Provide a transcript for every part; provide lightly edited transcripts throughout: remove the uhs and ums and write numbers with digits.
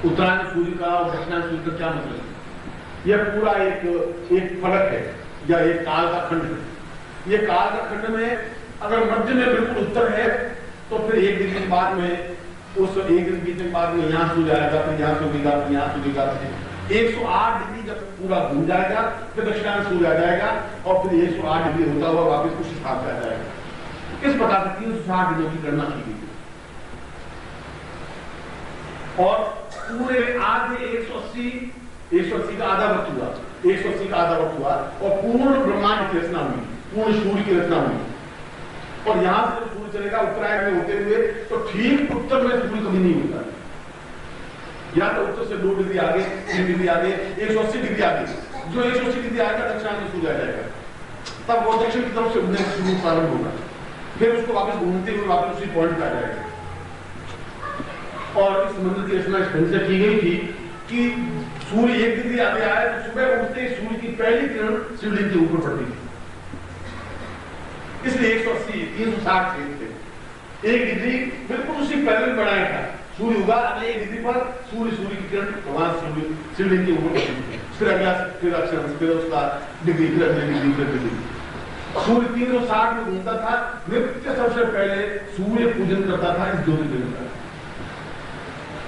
उत्तरायण सूर्य का और दक्षिणायन सूर्य का क्या मतलब है? यह पूरा एक फलक है या एक काल का खंड है। ये काल का खंड में अगर मध्य में बिल्कुल उत्तर है तो फिर 1 डिग्री के बाद में उस 1 डिग्री के बाद में यहाँ सूर्य आएगा, फिर यहाँ सूर्यगा, फिर यहाँ सूर्यगा, 108 डिग्री जब पूरा घूम जाएगा फिर दक्षिणायन सूर्य आ जाएगा और फिर 108 डिग्री होता हुआ वापस उस स्थान पे आ जाएगा। इस प्रकार से 360 डिग्री की गणना की गई और पूरे आधे 180 का आधा वक्त हुआ, 180 का आधा वक्त हुआ और पूर्ण ब्रह्मांड की रचना हुई, पूर्ण सूर्य की रचना हुई। और यहां से जब सूर्य चलेगा उत्तरायण में होते हुए तो ठीक उत्तर में सूर्य कभी नहीं होता, या तो उत्तर से 2 डिग्री आगे, 3 डिग्री आगे, 180 डिग्री आगे। जो 180 डिग्री आएगा दक्षिणायन में सूर्य आ जाएगा, तब वो दक्षिण की तरफ से उड़ने शुरू प्रारंभ होगा, फिर उसको वापस घूमते हुए वापस उसी पॉइंट पे आ जाएगा। और इस मंदिर की रचना इस ढंग से की गई थी कि सूर्य 1 डिग्री आगे आए तो सुबह उठते ही सूर्य की पहली किरण शिवलिंग के ऊपर पड़ती थी, इसलिए 180 360 थे। 1 डिग्री बिल्कुल उसी पैरेलल बनाया था, सूर्य उगा अगले 1 डिग्री पर सूर्य की किरण भगवान शिवलिंग के ऊपर पड़ती थी, फिर अगला फिर अक्षर, फिर उसका डिग्री, फिर अगले डिग्री, फिर डिग्री। सूर्य 360 में घूमता था। नित्य सबसे पहले सूर्य पूजन करता था इस ज्योतिर्लिंग का।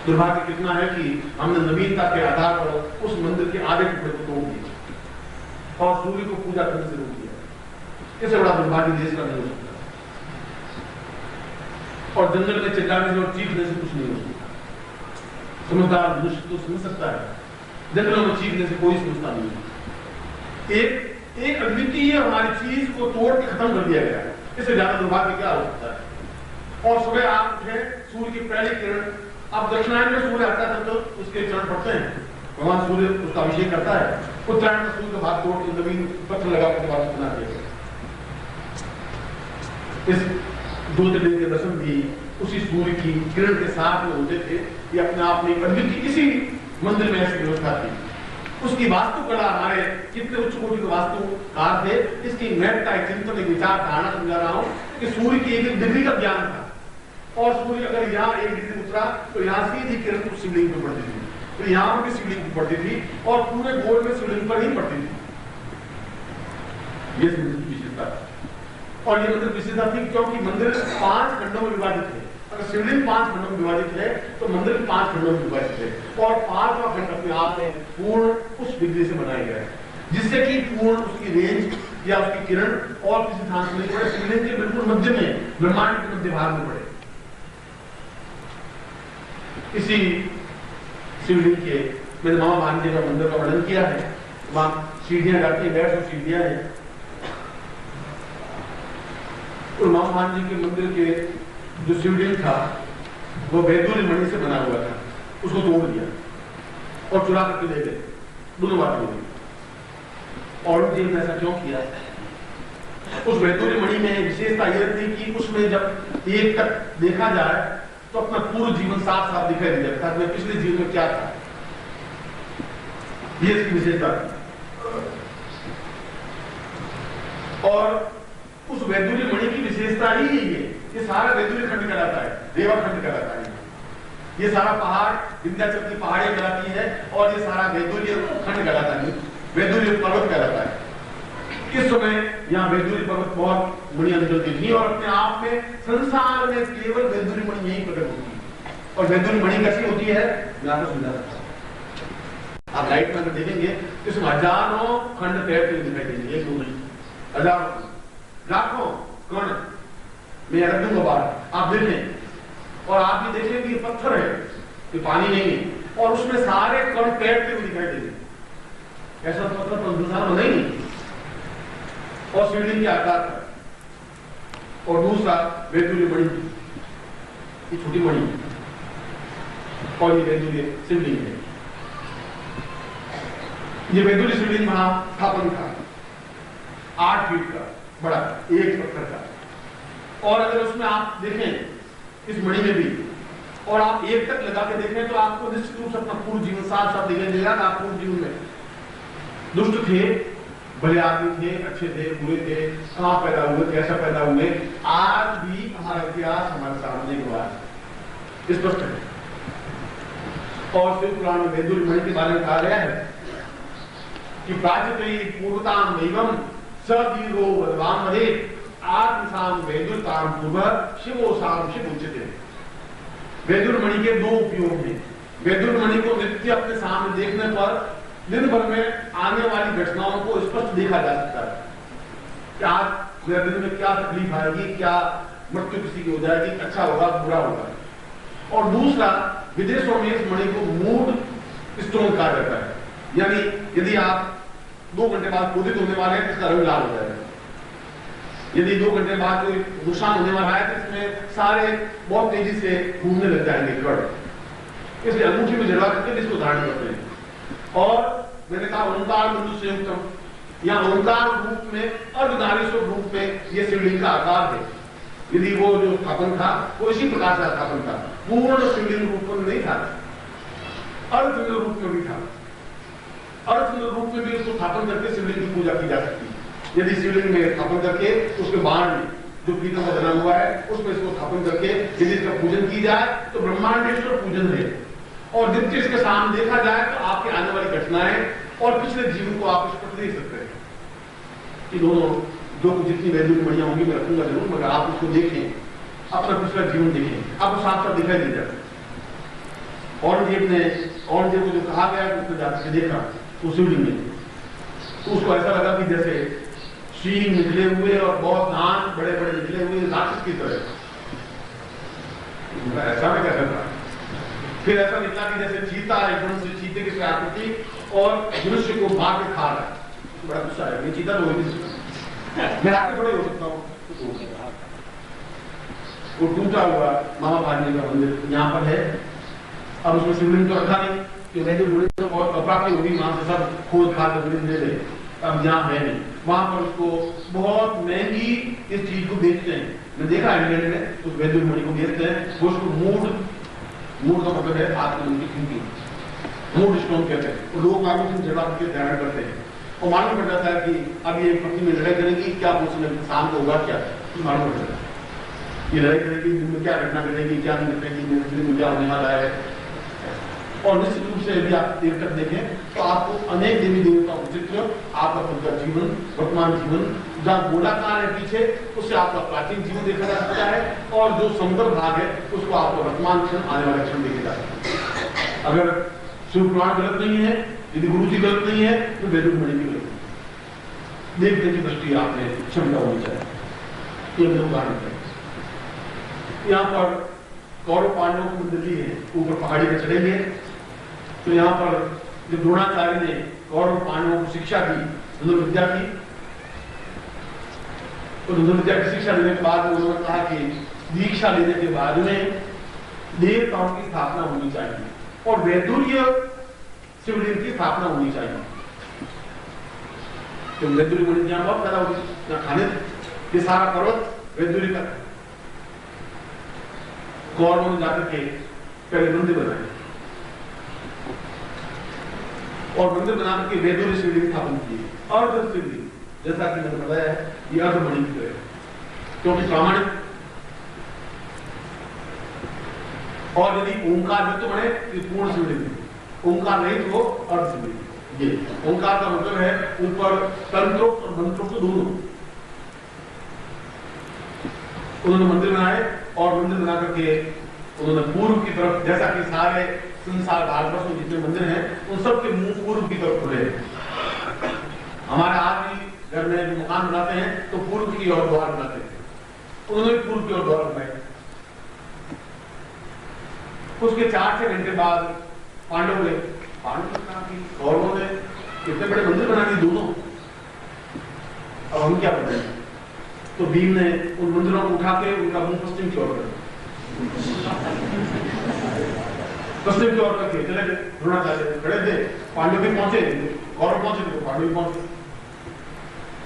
दुर्भाग्य कितना है कि हमने नवीनता के आधार पर उस मंदिर के आधे टुकड़े को तोड़ दिया और सूर्य को पूजा करने से रोक दिया। इससे बड़ा दुर्भाग्य देश का नहीं हो सकता। और जंगल में चिल्लाने से और चीखने से कुछ नहीं हो सकता। समझदार मनुष्य तो समझ सकता है, जंगलों में चीखने से कोई समझता नहीं। एक अद्वितीय हमारी चीज को तोड़ के खत्म कर दिया गया, इससे ज्यादा दुर्भाग्य क्या हो सकता है। और सुबह आप उठे, सूर्य की पहली किरण, अब दक्षिणायन में सूर्य आता है तो उसके चरण पड़ते हैं, भगवान सूर्य उसका अभिषेक करता है। उत्तरायण में सूर्य का भाग तोड़ के नवीन पत्थर लगा के बाद बना दिया गया। इस ज्योतिर्लिंग के दर्शन भी उसी सूर्य की किरण के साथ में होते थे। ये अपने आप में अद्वितीय, किसी मंदिर में ऐसी व्यवस्था थी। उसकी वास्तुकला, हमारे कितने उच्च कोटि के वास्तुकार थे, इसकी महत्ता, चिंतन, विचार, धारणा समझा रहा हूं कि सूर्य की 1 डिग्री का ज्ञान था और सूर्य अगर यहाँ 1 डिग्री उतरा तो यहाँ सीधी किरण उस शिवलिंग पर पड़ती थी, तो यहाँ पर भी शिवलिंग पर पड़ती थी और पूरे गोल में शिवलिंग पर ही पड़ती थी। ये मंदिर की विशेषता है। और ये मंदिर विशेषता थी क्योंकि मंदिर 5 खंडों में विभाजित है। अगर शिवलिंग 5 खंडों में विभाजित है तो मंदिर 5 खंडों में विभाजित है और 5वां खंड अपने आप में पूर्ण उस डिग्री से बनाया गया है, जिससे कि पूर्ण उसकी रेंज या उसकी किरण और किसी स्थान से नहीं पड़े, शिवलिंग के बिल्कुल मध्य में, ब्रह्मांड के मध्य भाग में पड़े। इसी शिवलिंग के मैंने मामा भांजे का मंदिर का वर्णन किया है। वहां सीढ़ियां जाती है, 150 सीढ़ियां हैं। और मामा भांजे के मंदिर के जो शिवलिंग था वो वैदूर्य मणि से बना हुआ था, उसको तोड़ दिया और चुरा करके ले गए, दोनों बात हो गई। और जी ने ऐसा क्यों किया? उस वैदूर्य मणि में विशेषता यह थी कि उसमें जब एक तक देखा जाए तो अपना पूर्ण जीवन साफ साफ दिखाई दे जाता है, पिछले जीवन में क्या था, ये इसकी विशेषता थी। और उस वैदूर्य मणि की विशेषता ही यही है। ये सारा वैदूर्य खंड कहलाता है, रेवा खंड कहलाता है। ये सारा पहाड़ विंध्याचल की पहाड़ी कहलाती है और ये सारा वैदूर्य खंड कहलाता है, वैदूर्य पर्वत कहलाता है। इस समय यहाँ वैदूर्य पर्वत बहुत मणियां निकलती थी और अपने आप में संसार में केवल वैदूर्य मणि यही प्रकट होती है। और वैदूर्य मणि कैसी होती है मैं आपको समझा सकता हूँ। आप लाइट में अगर देखेंगे तो इसमें हजारों खंड तैरते दिखाई देंगे, 1 2 नहीं, हजारों लाखों कण मैं रख दूंगा बाहर, आप देखें और आप भी देखेंगे ये पत्थर है, ये पानी नहीं है और उसमें सारे कण तैरते हुए दिखाई देंगे। ऐसा पत्थर तो संसार में नहीं। और शिवलिंग के आकार का। और दूसरा वैदूर्य मणि, ये छोटी मणि और ये वैदूर्य शिवलिंग है। ये वैदूर्य शिवलिंग वहां स्थापन था 8 फीट का बड़ा, एक पत्थर का। और अगर उसमें आप देखें इस मणि में भी और आप एक तक लगा के देखें तो आपको निश्चित रूप से अपना पूर्ण जीवन साफ साफ दिखाई देगा। आप पूर्ण जीवन में दुष्ट थे, भले आदमी थे, अच्छे थे, बुरे थे, कहां पैदा हुए, कैसा पैदा हुए, आज भी हमारा इतिहास हमारे सामने हुआ है, स्पष्ट है। और शिव पुराण में वैदुर्य मणि के बारे में कहा गया है कि प्राचीन पूर्वताम एवं सदीर्घो वदवाम मदे आत्मसाम वैदुर्यताम पूर्व शिवोसाम शिव उच्यते। वैदुर्य मणि के दो उपयोग हैं। वैदुर्य मणि को नित्य अपने सामने देखने पर दिन भर में आने वाली घटनाओं को स्पष्ट देखा जा सकता है कि आज मेरे दिन में क्या तकलीफ आएगी, क्या मृत्यु किसी की हो जाएगी, अच्छा होगा बुरा होगा। और दूसरा, विदेशों में इस मणि को मूड स्टोन कहा जाता है, यानी यदि आप 2 घंटे बाद क्रोधित होने वाले हैं तो इसका रंग लाल हो जाएगा, यदि 2 घंटे बाद कोई नुकसान होने वाला है तो इसमें सारे बहुत तेजी से घूमने लग जाएंगे कड़, इसलिए अंगूठी में जड़वा करके इसको धारण करते हैं। और मैंने कहा ओंकार बिंदु संयुक्त, या ओंकार रूप में अर्धनारीश्वर रूप में यह शिवलिंग का आकार है। यदि वो जो स्थापन था वो इसी प्रकार से स्थापन था, पूर्ण शिवलिंग रूप में नहीं था, अर्ध रूप में भी था। अर्ध रूप में भी उसको स्थापन करके शिवलिंग की पूजा की जा सकती है। यदि शिवलिंग में स्थापन करके उसके बाण में जो पीतल का बना हुआ है उसमें इसको स्थापन करके यदि इसका पूजन की जाए तो ब्रह्मांडेश्वर पूजन है। और जब इसके सामने देखा जाए तो आपके आने वाली घटनाएं और पिछले जीवन को आप स्पष्ट देख सकते हैं कि दोनों जो जितनी वैद्युत मणियां होंगी मैं रखूंगा जरूर, मगर आप उसको देखें, अपना पिछला जीवन देखें, आपको साफ साफ दिखाई दे जाए। औरंगजेब को जो कहा गया उसने जाकर देखा तो शिवलिंग में, तो उसको ऐसा लगा कि जैसे शींग निकले हुए और बहुत दांत बड़े बड़े निकले हुए राक्षस की तरह। ऐसा मैं क्या कर रहा है? फिर ऐसा निकला कि जैसे चीता एकदम से चीते की आकृति और मनुष्य को भाग के खा रहा है। बड़ा गुस्सा है, चीता तो मैं आगे बड़े हो सकता हूँ। वो टूटा हुआ महाभारती का मंदिर यहाँ पर है, अब उसमें शिवलिंग तो रखा नहीं कि वैद्य बुढ़े तो बहुत अप्राप्ति होगी, वहां से सब खोद खा कर ले ले, अब यहाँ है नहीं। वहां पर उसको बहुत महंगी इस चीज को बेचते हैं, मैं देखा इंग्लैंड में उस वैद्य मणि को बेचते हैं। वो उसको मूड का मतलब है आत्म की थिंकिंग, मूड स्टोन कहते हैं। वो लोग आगे से जड़ा करके ध्यान करते हैं और मालूम पड़ जाता है कि अब ये पत्नी में लड़ाई करेगी, क्या पूछने शाम को होगा, क्या मालूम पड़ जाता है ये लड़ाई करेगी, दिन में क्या घटना घटेगी, क्या नहीं घटेगी, दिन क्या होने वाला है। और निश्चित रूप से यदि आप देर तक देखें तो आपको अनेक देवी देवताओं का चित्र, आपका खुद का जीवन, वर्तमान जीवन जहाँ गोलाकार है पीछे उससे आपका प्राचीन जीवन देखा जा सकता है, और जो समतल भाग है उसको आपको वर्तमान क्षण, आने वाला क्षण देखे जा सकता है। अगर शिव पुराण गलत नहीं है, यदि गुरु जी गलत नहीं है तो वैद्युत मणि भी गलत नहीं। देखने की दृष्टि आपने क्षमता होनी चाहिए। ये उदाहरण है, यहाँ पर कौरव पांडवों की मंदिर भी है, ऊपर पहाड़ी पर चढ़ेंगे तो यहाँ पर जो द्रोणाचार्य ने कौरव पांडवों को शिक्षा दी, धनुर्विद्या की, तो धनुर्विद्या की शिक्षा लेने के बाद उन्होंने कहा कि दीक्षा लेने के बाद में देवताओं की स्थापना होनी चाहिए और वैदुर्य शिवलिंग की स्थापना होनी चाहिए। तो वैदुर्य मणि यहाँ बहुत पैदा होगी, यहाँ खाने ये सारा पर्वत वैदुर्य का। कौरवों ने जाकर के पहले मंदिर बनाए और मंदिर बनाकर के वैदुर्य शिवलिंग स्थापन किए। अर्ध शिवलिंग जैसा कि मैंने बताया है ये अर्ध मणि की तरह, क्योंकि प्रामाणिक और यदि ओंकार भी तो बने पूर्ण शिवलिंग, ओंकार नहीं तो अर्ध शिवलिंग। ये ओंकार का मतलब है ऊपर तंत्रोक्त और मंत्रोक्त दोनों। उन्होंने मंदिर बनाए और मंदिर बना करके उन्होंने पूर्व की तरफ, जैसा कि सारे संसार भारतवर्ष में जितने मंदिर हैं उन सब के मुंह पूर्व की तरफ खुले। हमारे आज भी घर में मकान बनाते हैं तो पूर्व की ओर द्वार बनाते हैं, उन्होंने पूर्व की ओर द्वार बनाए। उसके 4-6 घंटे बाद पांडव ने कौरवों ने कितने बड़े मंदिर बना दिए दोनों, अब हम क्या करें? तो भीम ने उन मंदिरों को उठा के उनका मुंह पश्चिम की ओर कर पश्चिम की ओर रखे, चले गए। द्रोणाचार्य खड़े थे, पांडव भी पहुंचे, कौरव पहुंचे तो पांडव भी पहुंचे।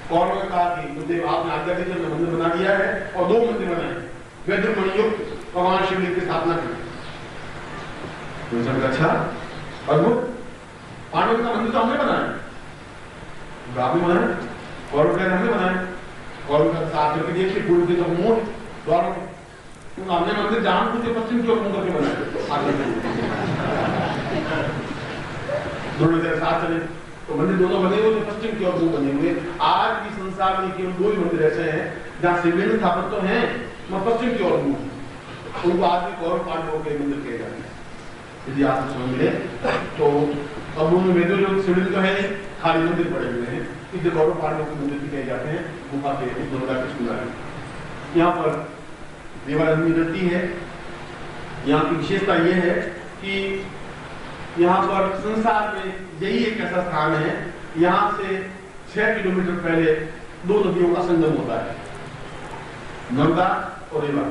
कौरव ने कहा कि गुरुदेव आपने आज्ञा दी, हमने मंदिर बना दिया है और 2 मंदिर बनाए, वैद्युत मणि युक्त भगवान शिवलिंग की स्थापना की। अच्छा अद्भुत, पांडव का मंदिर तो हमने बनाया, आपने बनाया, कौरव का हमने बनाया। कौरव का साथ करके देखिए पूर्व की तरफ मुंह द्वारों, हमने मंदिर जान पूछे पश्चिम की ओर मुंह करके बनाया। थोड़ी देर साथ चले तो मंदिर दोनों बने हुए, पश्चिम की ओर दो बने हुए। आज भी संसार में केवल दो ही मंदिर ऐसे हैं जहाँ शिवलिंग स्थापित तो हैं मगर पश्चिम की ओर मुंह, उनको आज भी कौरव पांडवों के मंदिर कहे जाते हैं। यदि आप समझ ले तो अब उनमें वेदों जो शिवलिंग तो है नहीं, खाली मंदिर पड़े हुए हैं, इसलिए कौरव पांडवों के मंदिर भी कहे जाते हैं। गुफा के दुर्गा कृष्ण है। यहाँ पर देवाराधना रहती है। यहाँ की विशेषता यह है कि यहाँ पर संसार में यही एक ऐसा स्थान है, यहाँ से 6 किलोमीटर पहले दो नदियों का संगम होता है, नर्मदा और रेवा।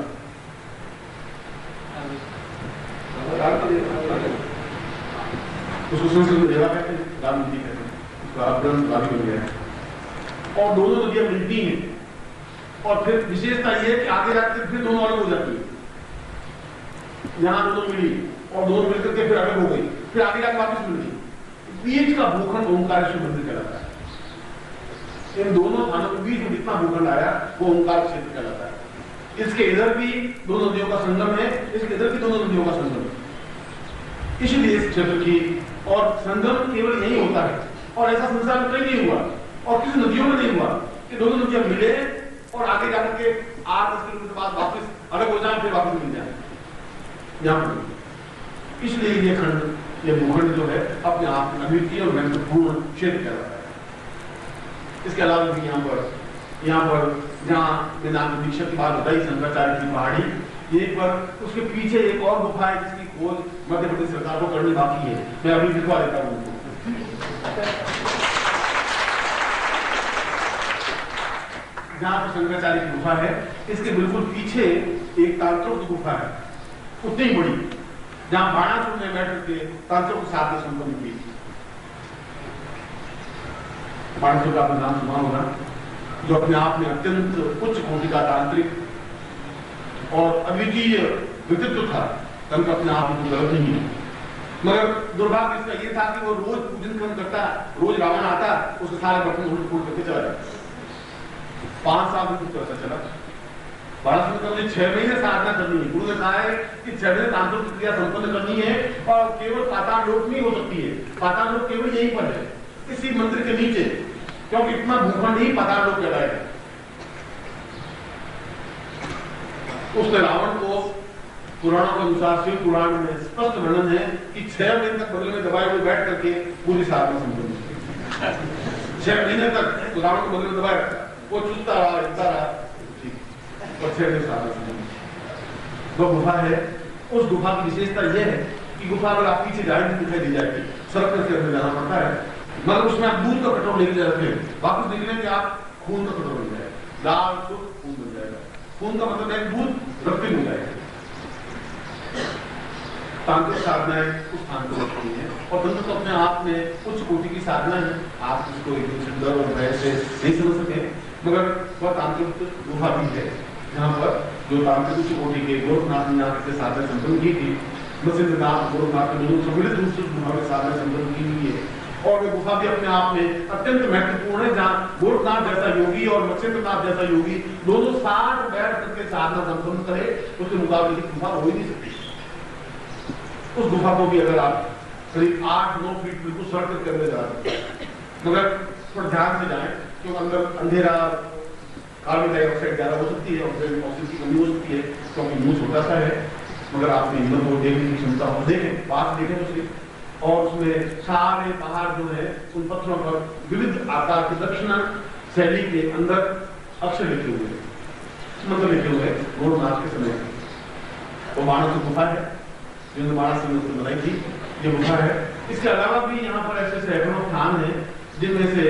उसको संस्कृत में रेवा कहते हैं, राम नदी कहते हैं, उसका अपभ्रंश रावी बन गया है। और दोनों नदियां मिलती हैं और फिर विशेषता यह है कि आगे जाकर फिर दोनों अलग हो जाती है। यहाँ दोनों मिली और दोनों मिलकर के फिर अलग हो गई, फिर आगे जाकर वापस मिल गई। बीच का भूखंड ओंकारेश्वर मंदिर कहलाता है। इन दोनों स्थानों के बीच में जितना भूखंड आया वो ओंकार क्षेत्र कहलाता है। इसके इधर भी दो नदियों का संगम है, इसके इधर भी दोनों नदियों का संगम है। इसलिए इस क्षेत्र की और संगम केवल यही होता है और ऐसा संसार में कहीं नहीं हुआ और किसी नदियों में नहीं हुआ कि दोनों नदियां मिले और आगे जाकर के 8-10 किलोमीटर बाद वापस अलग हो जाए फिर वापस मिल जाए। इसलिए ये खंड, ये भूखंड जो है अपने आप में अद्वितीय और महत्वपूर्ण क्षेत्र कहलाता है। इसके अलावा भी यहाँ पर जहाँ मैंने आपको दीक्षा की बात बताई, शंकराचार्य की पहाड़ी, ये पर उसके पीछे एक और गुफा है जिसकी खोज मध्य प्रदेश सरकार को करनी बाकी है। मैं अभी दिखवा देता हूँ उनको। जहाँ पर शंकराचार्य की गुफा है, इसके बिल्कुल पीछे एक तांत्रिक की गुफा है, उतनी बड़ी, जहां बाणासुर ने बैठ के तांत्रिक को साथ में संपन्न की। बाणासुर का नाम सुना होगा, जो अपने आप में अत्यंत उच्च कोटि का तांत्रिक और अद्वितीय व्यक्तित्व था। तंत्र अपने आप में गलत नहीं है, मगर दुर्भाग्य इसका यह था कि वो रोज पूजन कर्म करता, रोज रावण आता, उसके सारे बर्तन उलट फूट करके चला जाता। 5 साल में कुछ ऐसा चला। बाणासुर ने 6 महीने साधना करनी है। गुरु ने कहा है कि 6 महीने तांत्रिक क्रिया संपन्न करनी है और केवल पाताल लोक नहीं हो सकती है। पाताल लोक केवल यहीं पर है, इसी मंदिर के नीचे, क्योंकि इतना भूखंड ही पाताल लोक कहलाएगा। उसने रावण को पुराणों के अनुसार शिव पुराण में स्पष्ट वर्णन है कि 6 महीने तक बगल में दबाए हुए बैठ करके पूरी साधना संपन्न की। 6 महीने तक रावण को बगल में दबाए रखा, वो चुसता रहा, हिलता रहा, और 6 महीने साधना संपन्न। वो गुफा है। उस गुफा की विशेषता यह है कि गुफा अगर आप पीछे जाएंगे दिखाई दी जाएगी, सड़क करके अंदर जाना पड़ता है, मगर उसमें आप दूध का कटोरा लेके जाते हैं, वापस निकलेंगे कि आप खून का कटोरा मिल जाएगा, लाल शुद्ध खून मिल जाएगा। खून का मतलब है दूध रक्त मिल जाएगा। तांत्रिक साधनाएं उस स्थान को रखती है और तंत्र तो अपने आप में उच्च कोटि की साधना है। आप इसको एकदम सुंदर और भय से नहीं समझ सके, मगर वह तांत्रिक गुफा भी है जहाँ पर जो तांत्रिक उच्च कोटि के गोरखनाथ ने यहाँ साधना संपन्न की थी। मत्स्यनाथ गोरखनाथ ने दोनों सम्मिलित रूप से गुफा में साधना संपन्न की हुई है और वह गुफा भी अपने आप में अत्यंत महत्वपूर्ण है, जहाँ गोरखनाथ जैसा योगी और मत्स्यनाथ जैसा योगी दोनों साथ बैठ करके साधना संपन्न करे, उसके मुकाबले की गुफा हो ही नहीं सकती। उस गुफा को भी अगर आप करीब 8-9 फीट बिल्कुल सड़क करके अंदर जा सकते हैं, मगर थोड़ा ध्यान से जाए क्योंकि अंदर अंधेरा, कार्बन डाइऑक्साइड ज्यादा हो सकती है और फिर ऑक्सीजन की कमी हो सकती है, क्योंकि मुंह छोटा सा है। मगर आपने हिम्मत को देखने की क्षमता हो, देखें, पास देखें तो सिर्फ, और उसमें सारे पहाड़ जो है उन पत्थरों पर विविध आकार के दक्षिण शैली के अंदर अक्षर लिखे हुए हैं, मंत्र लिखे हुए हैं गोरखनाथ के समय। वो बाणासुर गुफा है जो बाणासुर ने बनाई थी, ये गुफा है। इसके अलावा भी यहाँ पर ऐसे सैकड़ों स्थान हैं जिनमें से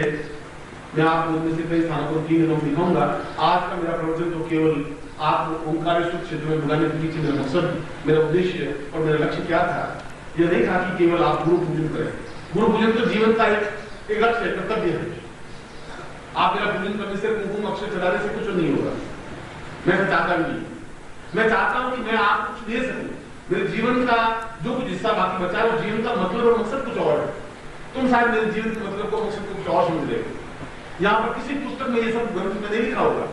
मैं आपको उनमें से कई स्थानों को 3 दिनों में दिखाऊंगा। आज का मेरा प्रवचन तो केवल आप ओंकारेश्वर क्षेत्र में बुलाने के पीछे मेरा मकसद, मेरा उद्देश्य और मेरा लक्ष्य क्या था, यह नहीं था कि केवल आप गुरु पूजन करें। गुरु पूजन तो जीवन का एक लक्ष्य है, कर्तव्य है। आप मेरा पूजन करने से, कुमकुम अक्षर चढ़ाने से कुछ नहीं होगा। मैं तो चाहता नहीं, मैं चाहता हूं कि मैं आपको कुछ दे सकूं। मेरे जीवन का जो कुछ हिस्सा बाकी बचा है वो जीवन का मतलब और मकसद कुछ और है। तुम शायद मेरे जीवन के मतलब को, मकसद को कुछ और समझ रहे हो। यहाँ पर किसी पुस्तक में ये सब ग्रंथ में नहीं लिखा होगा।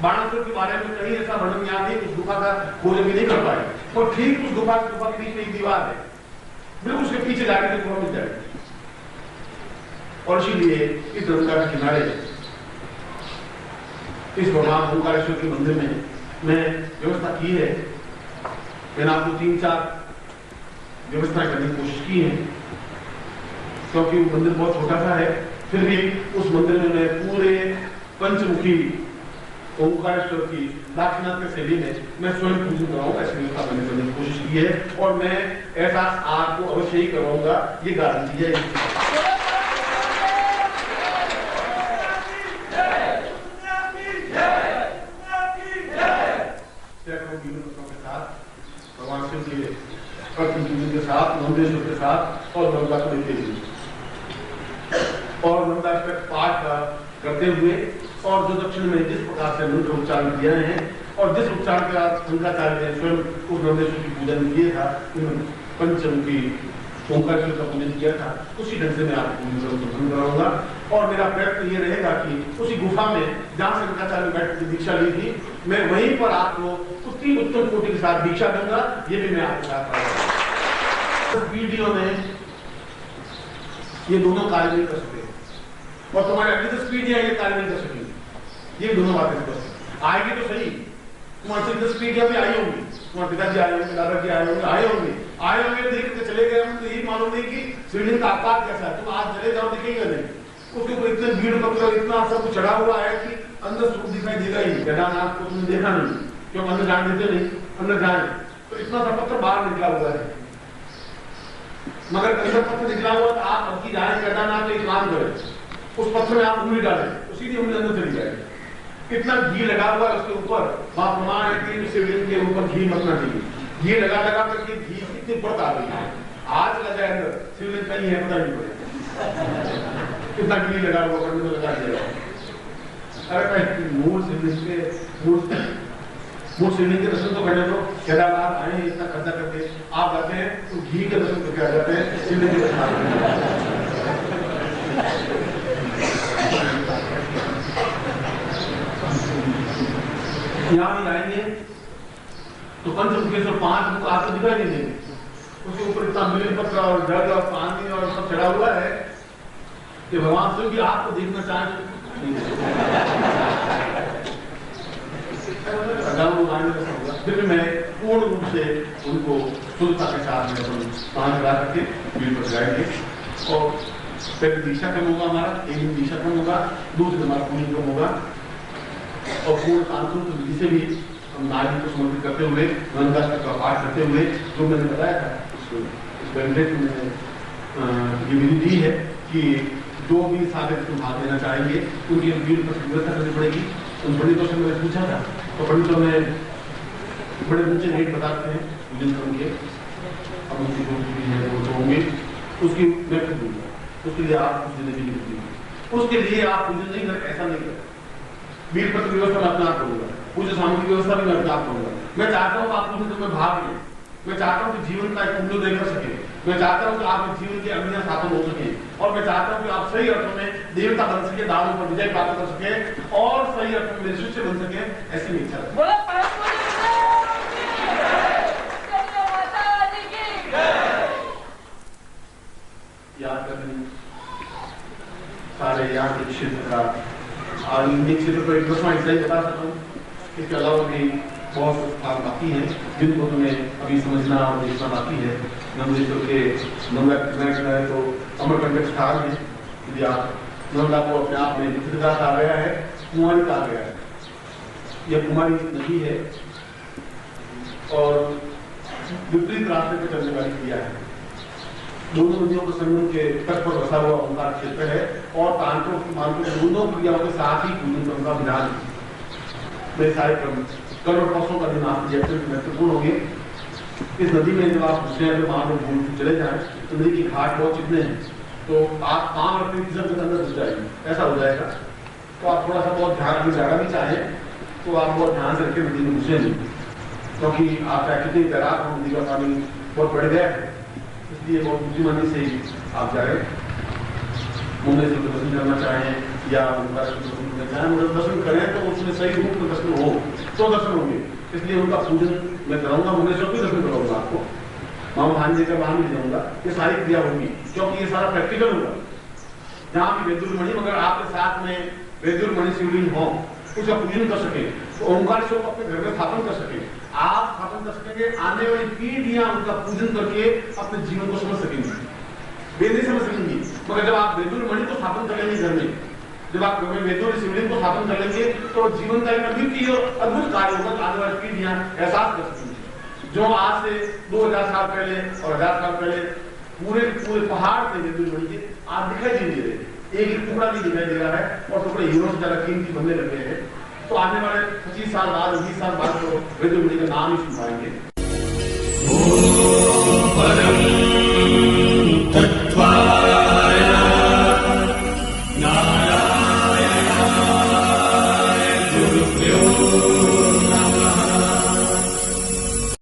बाणासुर के बारे में कहीं ऐसा वर्णन यहाँ नहीं, उस गुफा का खोज भी नहीं कर पाए। और ठीक उस गुफा के बीच में एक दीवार है, बिल्कुल उसके पीछे जाकर गुफा मिल जाएगी। और इसीलिए इस गंगा के किनारे इस भगवान ओंकारेश्वर के मंदिर में मैं व्यवस्था की है। मैंने आपको 3-4 व्यवस्था करने की कोशिश की है, क्योंकि वो मंदिर बहुत छोटा सा है। फिर भी उस मंदिर में मैं पूरे पंचमुखी ओंकारेश्वर की दाक्षिणात्य के शैली में मैं स्वयं पूजन कराऊंगा, ऐसी व्यवस्था मैंने करने की कोशिश की है और मैं ऐसा आपको अवश्य ही करवाऊंगा, ये गारंटी है। भगवान शिव के पूजन के साथ, नंदेश्वर के साथ और गंगा को लेते हुए और नंदाष्टक पाठ करते हुए और जो दक्षिण में जिस प्रकार से मंत्र उच्चारण किए हैं और जिस उच्चारण के बाद शंकराचार्य ने स्वयं उस नंदेश्वर की पूजन किया था, पंचमुखी ओंकारेश्वर का पूजन किया था, उसी ढंग से मैं आपको पूजन कराऊंगा। और मेरा प्रयत्न ये रहेगा कि उसी गुफा में जहां शंकराचार्य ने बैठ कर दीक्षा ली थी, मैं वहीं पर आपको उतनी उत्तम कोटि के साथ दीक्षा दूंगा। ये भी मैं आपके साथ वीडियो में ये दोनों कार्य नहीं कर सकते और तुम्हारे अभी 10 पीढ़ियां ये कार्य नहीं कर सकेंगी। ये दोनों बातें कर सकते आएगी तो सही, तुम्हारे 10 पीढ़ियां भी आई होंगी, तुम्हारे पिताजी आए होंगे, दादाजी आए होंगे देख के चले गए, हमको यही मालूम नहीं कि शिवलिंग का आकार कैसा है। तुम आज चले जाओ दिखेगा नहीं, उसके ऊपर इतने भीड़ पत्थर इतना सब चढ़ा हुआ है कि अंदर स्वरूप दिखाई देगा ही नहीं। केदारनाथ को तुमने देखा नहीं, क्यों अंदर जाने देते नहीं, अंदर जाए तो इतना सा पत्थर बाहर निकला हुआ है, मगर अंदर पत्थर निकला हुआ तो आप अब की जाए केदारनाथ तो एक काम करें, उस पत्थर में आप उंगली डालें तो सीधी उंगली अंदर चली जाएगी। कितना घी लगा हुआ है उसके ऊपर, वहां प्रमाण है कि शिवलिंग के ऊपर घी मतना चाहिए। घी लगा करके घी कितनी बढ़ आ रही है, आज लगा जाए अंदर शिवलिंग कहीं है पता नहीं पड़ेगा, कितना घी लगा हुआ करने तो लगा दिया। अरे मूल शिवलिंग के दर्शन तो करने दो, केदारनाथ आए हैं इतना खर्चा करके, आप जाते हैं तो घी के दर्शन करके आ जाते हैं, शिवलिंग के दर्शन। यहाँ भी आएंगे तो पंचमुखेश्वर 5 मुख आपको दिखाई नहीं देंगे, उसके ऊपर इतना बेलपत्र और जल और पानी और सब चढ़ा हुआ है कि भगवान शिव भी आपको देखना चाहें। फिर भी मैं पूर्ण रूप से उनको शुद्धता के साथ में पान करा करके भीड़ पर जाएंगे और पहले दीक्षा कम होगा हमारा, एक दिन दीक्षा कम होगा, दूसरे दिन हमारा पूजन कम होगा और पूर्ण शांतुल विधि से भी हम नारी को समर्पित करते हुए नंदाष्टक का पाठ करते हुए जो मैंने बताया था ये विधि दी है कि जो भी साधक को भाग लेना चाहेंगे उनकी भीड़ पर व्यवस्था करनी पड़ेगी। उन पंडितों से मैंने पूछा था तो पंडितों ने बड़े ऊंचे रेट बताते हैं पूजन करेंगे, अब उनकी जो है वो होंगे उसकी मैं कर दूंगा, उसके लिए आप पूजन नहीं करेंगे, उसके लिए आप पूजन नहीं करें, ऐसा नहीं करें। भीड़ पर व्यवस्था मैं अपने आप करूंगा, पूजा सामग्री व्यवस्था भी मैं अपने आप करूंगा। मैं चाहता हूँ आप पूजन में भाग लें, मैं चाहता हूँ कि जीवन का एक मूल्योदय कर सके, मैं चाहता हूँ कि आपके जीवन के अग्नि साधन हो सके और मैं चाहता हूँ कि आप सही अर्थों में देवता बन सके, दानों पर विजय प्राप्त कर सके और सही अर्थों में शिष्य बन सके, ऐसी मेरी इच्छा है। याद करने सारे यहाँ के क्षेत्र का क्षेत्र को एक 10वां हिस्सा ही बता सकता हूँ, इसके अलावा भी बहुत स्थान बाकी हैं जिनको तुम्हें अभी समझना और देखना बाकी है। नंदेश्वर के नंदा तो अमरकंटक स्थान है, यदि आप नंदा को अपने आप में विचित्रता आ गया है, कुमारी का आ गया है, यह कुमारी नदी है और विपरीत रास्ते पर चलने वाली क्रिया है। दोनों नदियों के संगम के तट पर बसा हुआ ओंकार क्षेत्र है और तांत्रिक मानकों दोनों क्रियाओं के साथ ही पूजन क्रम का विधान है। सारे क्रम करोड़ वर्षों का दिन आपके महत्वपूर्ण होंगे। इस नदी में जब आप घुसने वहां पर चले जाएं तो नदी की घाट बहुत चिकने हैं, तो आप पांव रखने की जगह अंदर घुस जाएगी, ऐसा हो जाएगा। तो आप थोड़ा सा बहुत ध्यान भी जाना भी चाहें तो आप बहुत ध्यान से रखें, नदी में घुसे नहीं, क्योंकि आप चाहे कितनी तैराक हो, नदी का पानी बहुत बढ़ गया है, इसलिए बहुत बुद्धिमानी से आप जाए। मुंबई से दर्शन करना चाहें या दर्शन करें तो उसमें सही रूप में दर्शन हो तो दर्शन होंगे, इसलिए उनका पूजन मैं कराऊंगा। मुंडेश्वर भी दर्शन कराऊंगा आपको, मामा भांजे का वहां भी जाऊंगा, ये सारी क्रिया होगी क्योंकि ये सारा प्रैक्टिकल होगा। जहाँ भी वैद्युल मणि, मगर आपके साथ में वैद्युल मणि शिवलिंग हो, उसका पूजन कर सके, तो ओंकार को अपने घर में स्थापन कर सके, आप स्थापन कर सकेंगे, आने वाली पीढ़ियां उनका पूजन करके अपने जीवन को समझ सकेंगी, वे नहीं समझ सकेंगी। मगर जब आप वैद्युल मणि को स्थापन कर लेंगे घर में, जब आप घर में वैद्युल शिवलिंग को स्थापन कर लेंगे, तो जीवन का एक अद्वितीय और अद्भुत कार्य होगा, तो आने वाली पीढ़ियां एहसास कर सकेंगी। जो आज से 2000 साल पहले और 1000 साल पहले पूरे पहाड़ थे वैद्युल मणि के, आज दिखाई नहीं दे रहे, एक टुकड़ा भी दिखाई दे रहा है, और टुकड़े हीरो से ज्यादा कीमती बनने लग गए हैं। तो आने वाले 25 साल बाद, 20 साल बाद तो वैद्युल मणि का नाम ही सुन पाएंगे।